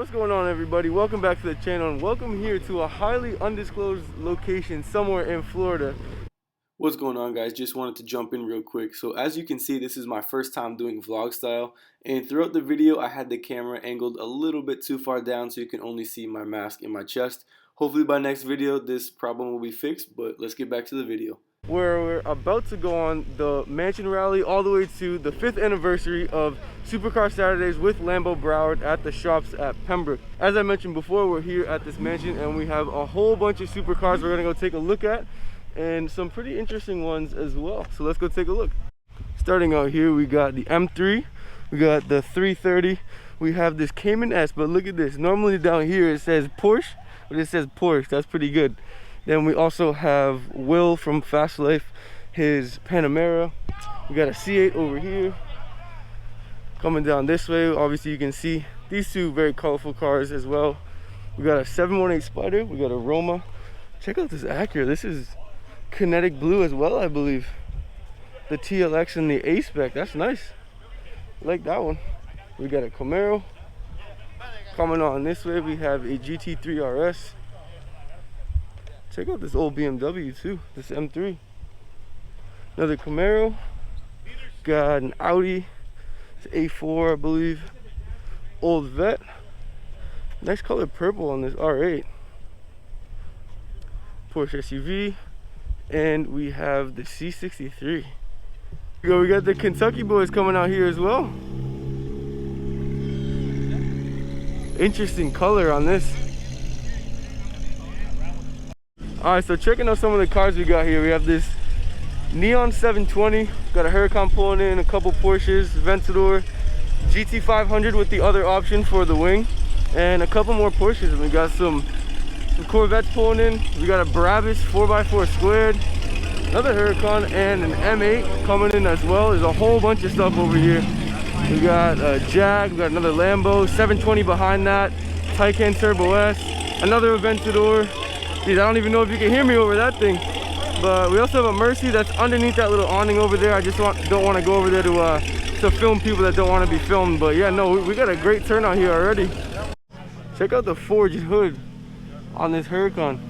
What's going on, everybody? Welcome back to the channel and welcome here to a highly undisclosed location somewhere in Florida. What's going on, guys? Just wanted to jump in real quick. So as you can see, this is my first time doing vlog style, and throughout the video I had the camera angled a little bit too far down so you can only see my mask and my chest. Hopefully by next video this problem will be fixed, but let's get back to the video. We're about to go on the mansion rally all the way to the 5th anniversary of Supercar Saturdays with Lambo Broward at the shops at Pembroke. As I mentioned before, we're here at this mansion and we have a whole bunch of supercars we're gonna go take a look at, and some pretty interesting ones as well. So let's go take a look. Starting out here, we got the M3, we got the 330, we have this Cayman S, but look at this. Normally down here it says Porsche, but it says Porsche. That's pretty good. Then we also have Will from Fast Life, his Panamera. We got a C8 over here. Coming down this way, obviously you can see these two very colorful cars as well. We got a 718 Spider, we got a Roma. Check out this Acura. This is kinetic blue as well, I believe. The TLX and the A-Spec, that's nice. I like that one. We got a Camaro. Coming on this way, we have a GT3 RS. Check out this old BMW too, this M3. Another Camaro. Got an Audi, it's A4 I believe. Old Vet. Nice color purple on this R8. Porsche SUV. And we have the C63. We got the Kentucky boys coming out here as well. Interesting color on this. Alright, so checking out some of the cars we got here. We have this Neon 720, got a Huracan pulling in, a couple Porsches, Aventador, GT500 with the other option for the wing, and a couple more Porsches. And we got some Corvettes pulling in. We got a Brabus 4x4 squared, another Huracan, and an M8 coming in as well. There's a whole bunch of stuff over here. We got a Jag, we got another Lambo, 720 behind that, Taycan Turbo S, another Aventador. Dude, I don't even know if you can hear me over that thing. But we also have a Mercy that's underneath that little awning over there. I just don't want to go over there to film people that don't want to be filmed. But yeah, no, we got a great turnout here already. Check out the forged hood on this Huracan.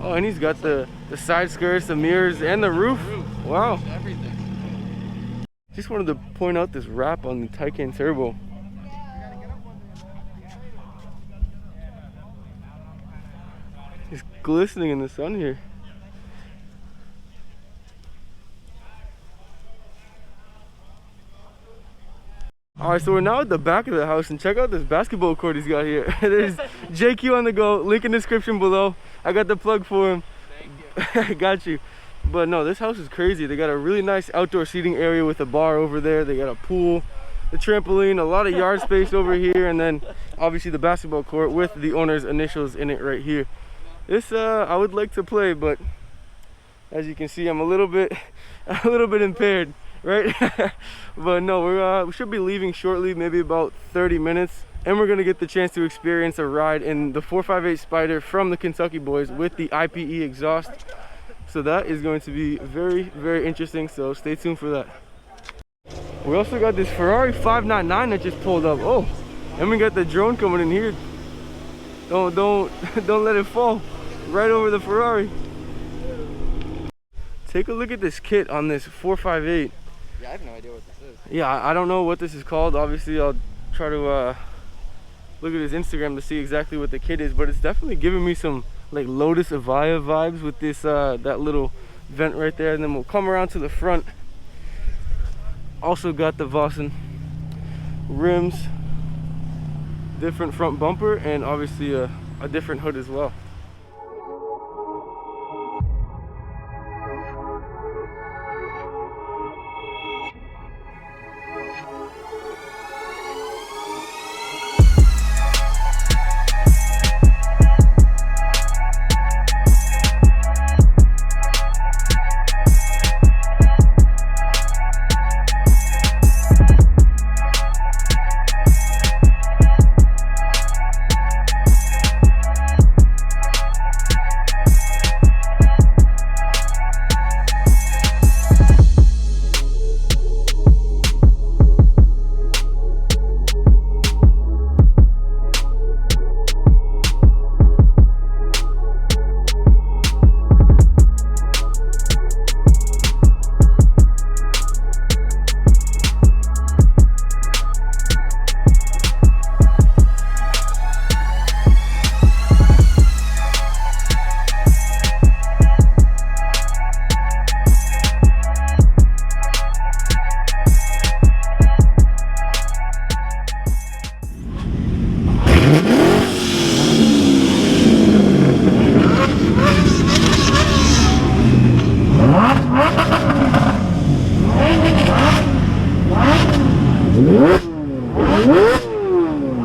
Oh, and he's got the side skirts, the mirrors, and the roof. Wow. Just wanted to point out this wrap on the Taycan Turbo. It's glistening in the sun here. Alright, so we're now at the back of the house, and check out this basketball court he's got here. There's JQ on the go, link in the description below. I got the plug for him. Thank you. Got you. But no, this house is crazy. They got a really nice outdoor seating area with a bar over there. They got a pool, the trampoline, a lot of yard space over here, and then obviously the basketball court with the owner's initials in it right here. This I would like to play, but as you can see, I'm a little bit impaired, right? But no, we should be leaving shortly, maybe about 30 minutes, and we're gonna get the chance to experience a ride in the 458 Spider from the Kentucky boys with the IPE exhaust. So that is going to be very, very interesting. So stay tuned for that. We also got this Ferrari 599 that just pulled up. Oh, and we got the drone coming in here. Don't let it fall right over the Ferrari. Take a look at this kit on this 458. Yeah, I have no idea what this is. Yeah, I don't know what this is called. Obviously, I'll try to look at his Instagram to see exactly what the kit is, but it's definitely giving me some like Lotus Avaya vibes with this that little vent right there. And then we'll come around to the front. Also got the Vossen rims, different front bumper, and obviously a different hood as well.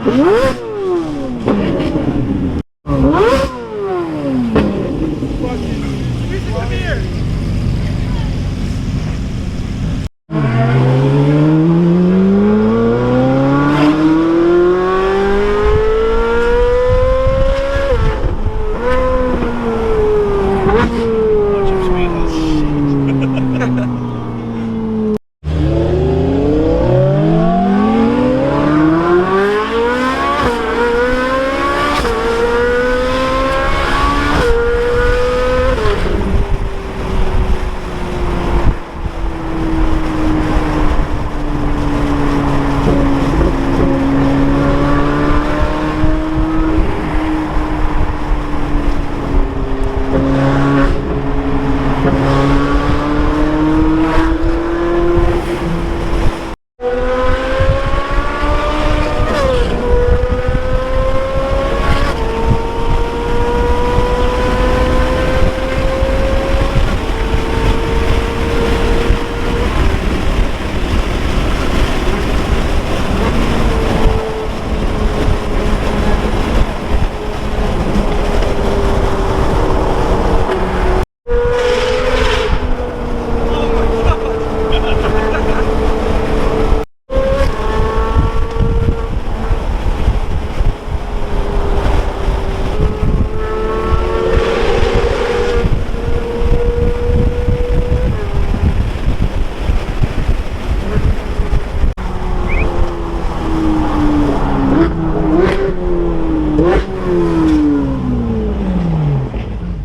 Come here.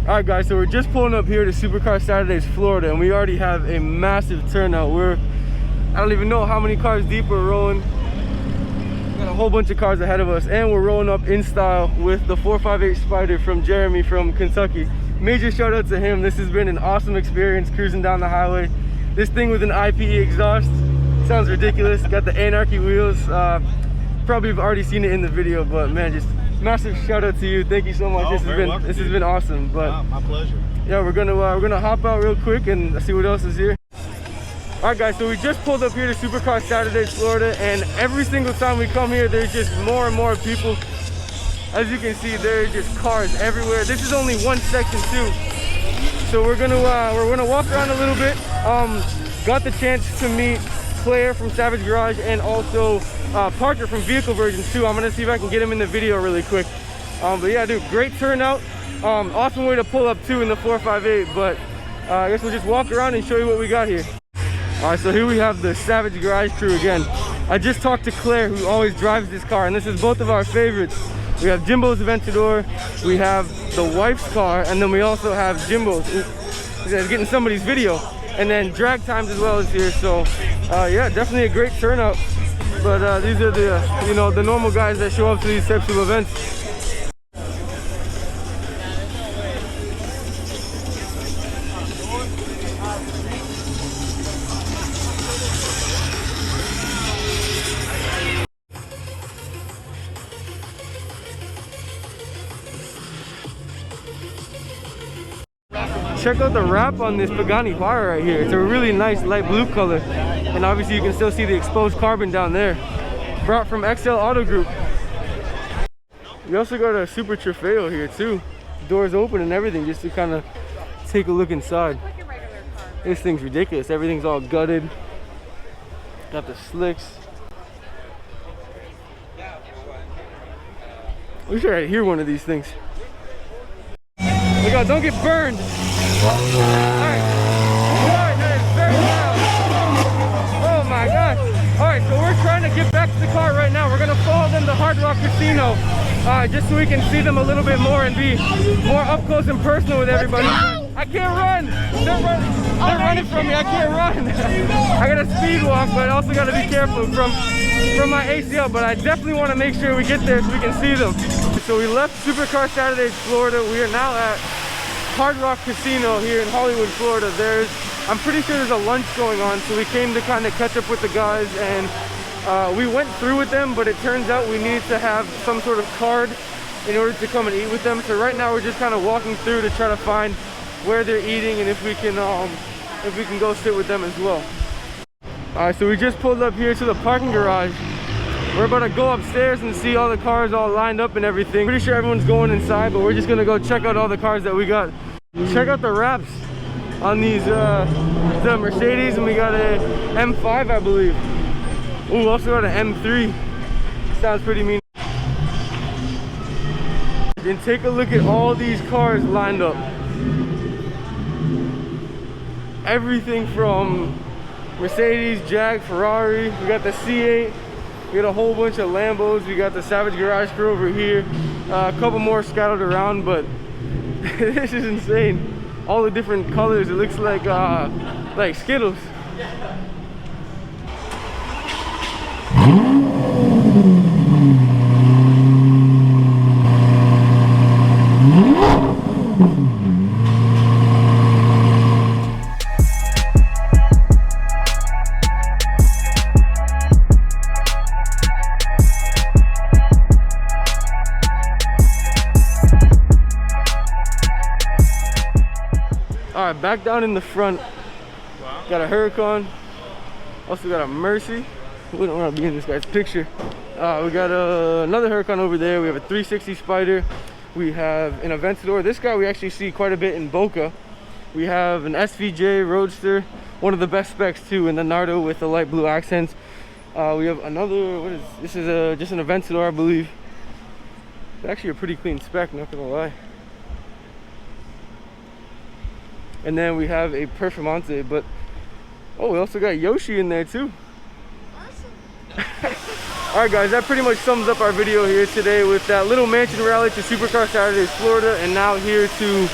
Alright guys, so we're just pulling up here to Supercar Saturdays Florida, and we already have a massive turnout. I don't even know how many cars deep we're rolling. We got a whole bunch of cars ahead of us, and we're rolling up in style with the 458 Spider from Jeremy from Kentucky. Major shout out to him. This has been an awesome experience cruising down the highway. This thing with an IPE exhaust sounds ridiculous. Got the anarky wheels. Probably have already seen it in the video, but man, just massive shout out to you. Thank you so much. Oh, This has been awesome. But my pleasure. yeah, we're gonna hop out real quick and see what else is here. All right guys, so we just pulled up here to Supercar Saturdays Florida, and every single time we come here there's just more and more people. As you can see, there's just cars everywhere. This is only one section too, so we're gonna walk around a little bit. Got the chance to meet Claire from Savage Garage and also Parker from Vehicle Versions too. I'm gonna see if I can get him in the video really quick. But yeah, dude, great turnout. Awesome way to pull up too in the 458. But I guess we'll just walk around and show you what we got here. All right, so here we have the Savage Garage crew again. I just talked to Claire, who always drives this car, and this is both of our favorites. We have Jimbo's Aventador, we have the wife's car, and then we also have Jimbo's. He's getting somebody's video. And then Drag Times as well is here. So yeah, definitely a great turnout. But these are the the normal guys that show up to these types of events. Check out the wrap on this Pagani Huayra right here. It's a really nice light blue color, and obviously you can still see the exposed carbon down there. Brought from XL Auto Group. We also got a Super Trofeo here too. Doors open and everything, just to kind of take a look inside. This thing's ridiculous. Everything's all gutted. Got the slicks. We should hear one of these things. Look out, don't get burned. Alright, that is very loud. Oh my gosh. Alright, so we're trying to get back to the car right now. We're going to follow them to Hard Rock Casino, just so we can see them a little bit more and be more up close and personal with everybody. I can't run. They're running from me. I can't run. I got to speed walk, but I also got to be careful from my ACL. But I definitely want to make sure we get there so we can see them. So we left Supercar Saturdays Florida. We are now at Hard Rock Casino here in Hollywood, Florida. I'm pretty sure there's a lunch going on, so we came to kind of catch up with the guys, and we went through with them, but it turns out we needed to have some sort of card in order to come and eat with them. So right now we're just kind of walking through to try to find where they're eating and if we can go sit with them as well. All right, so we just pulled up here to the parking garage, We're about to go upstairs and see all the cars all lined up and everything. Pretty sure everyone's going inside, but we're just gonna go check out all the cars that we got. Check out the wraps on these the Mercedes, and we got a M5, I believe. Ooh, also got an M3. Sounds pretty mean. And take a look at all these cars lined up. Everything from Mercedes, Jag, Ferrari. We got the C8. We got a whole bunch of Lambos. We got the Savage Garage Crew over here. A couple more scattered around, but this is insane. All the different colors. It looks like Skittles. All right, back down in the front. Got a Huracan. Also got a Mercy. We don't want to be in this guy's picture. We got another Huracan over there. We have a 360 Spider. We have an Aventador. This guy we actually see quite a bit in Boca. We have an SVJ Roadster, one of the best specs too, in the Nardo with the light blue accents. We have another, what is this? Is just an Aventador, I believe. It's actually a pretty clean spec, not gonna lie. And then we have a Performante, but oh, we also got Yoshi in there too. Alright guys, that pretty much sums up our video here today with that little mansion rally to Supercar Saturdays Florida, and now here to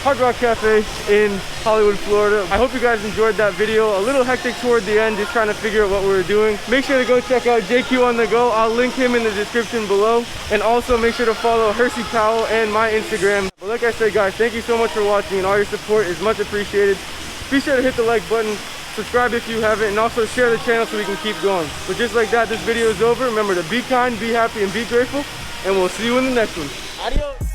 Hard Rock Cafe in Hollywood, Florida. I hope you guys enjoyed that video. A little hectic toward the end, just trying to figure out what we were doing. Make sure to go check out JQ on the Go. I'll link him in the description below. And also make sure to follow Hersey Powell and my Instagram. But like I said guys, thank you so much for watching, and all your support is much appreciated. Be sure to hit the like button, subscribe if you haven't, and also share the channel so we can keep going. But just like that, this video is over. Remember to be kind, be happy, and be grateful. And we'll see you in the next one. Adios.